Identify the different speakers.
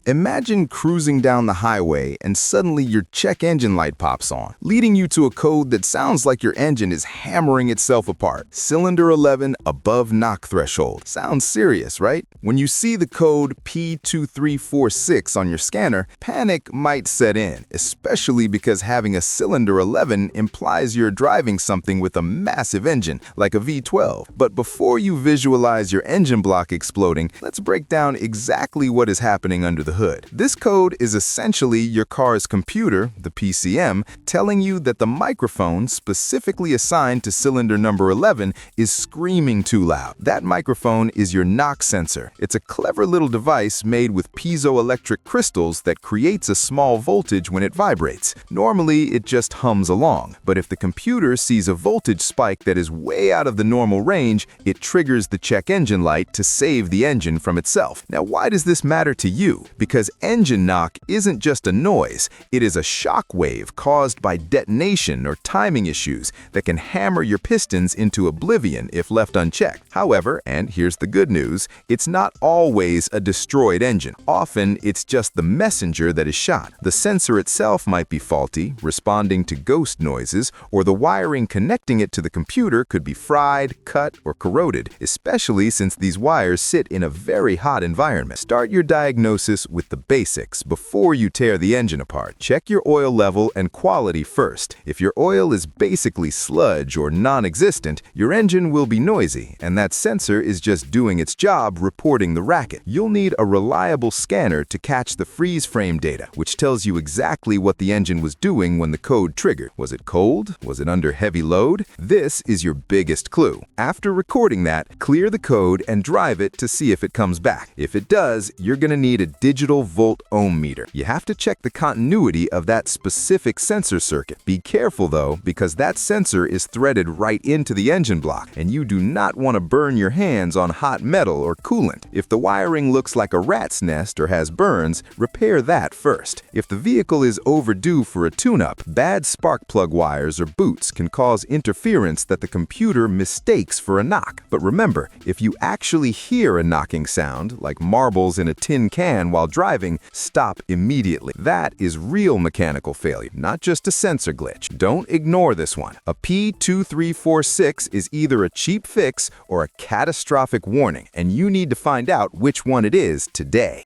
Speaker 1: Imagine cruising down the highway and suddenly your check engine light pops on, leading you to a code that sounds like your engine is hammering itself apart. Cylinder 11 above knock threshold. Sounds serious, right? When you see the code P2346 on your scanner, panic might set in, especially because having a cylinder 11 implies you're driving something with a massive engine, like a V12. But before you visualize your engine block exploding, let's break down exactly what is happening under the hood. This code is essentially your car's computer, the PCM, telling you that the microphone specifically assigned to cylinder number 11 is screaming too loud. That microphone is your knock sensor. It's a clever little device made with piezoelectric crystals that creates a small voltage when it vibrates. Normally, it just hums along, but if the computer sees a voltage spike that is way out of the normal range, it triggers the check engine light to save the engine from itself. Now, why does this matter to you? Because engine knock isn't just a noise, it is a shock wave caused by detonation or timing issues that can hammer your pistons into oblivion if left unchecked. However, and here's the good news, it's not always a destroyed engine. Often, it's just the messenger that is shot. The sensor itself might be faulty, responding to ghost noises, or the wiring connecting it to the computer could be fried, cut, or corroded, especially since these wires sit in a very hot environment. Start your diagnosis with the basics before you tear the engine apart. Check your oil level and quality first. If your oil is basically sludge or non-existent, your engine will be noisy, and that sensor is just doing its job reporting the racket. You'll need a reliable scanner to catch the freeze frame data, which tells you exactly what the engine was doing when the code triggered. Was it cold? Was it under heavy load? This is your biggest clue. After recording that, clear the code and drive it to see if it comes back. If it does, you're going to need a digital volt ohm meter. You have to check the continuity of that specific sensor circuit. Be careful though, because that sensor is threaded right into the engine block, and you do not want to burn your hands on hot metal or coolant. If the wiring looks like a rat's nest or has burns, repair that first. If the vehicle is overdue for a tune-up, bad spark plug wires or boots can cause interference that the computer mistakes for a knock. But remember, if you actually hear a knocking sound, like marbles in a tin can while driving, stop immediately. That is real mechanical failure, not just a sensor glitch. Don't ignore this one. A P2346 is either a cheap fix or a catastrophic warning, and you need to find out which one it is today.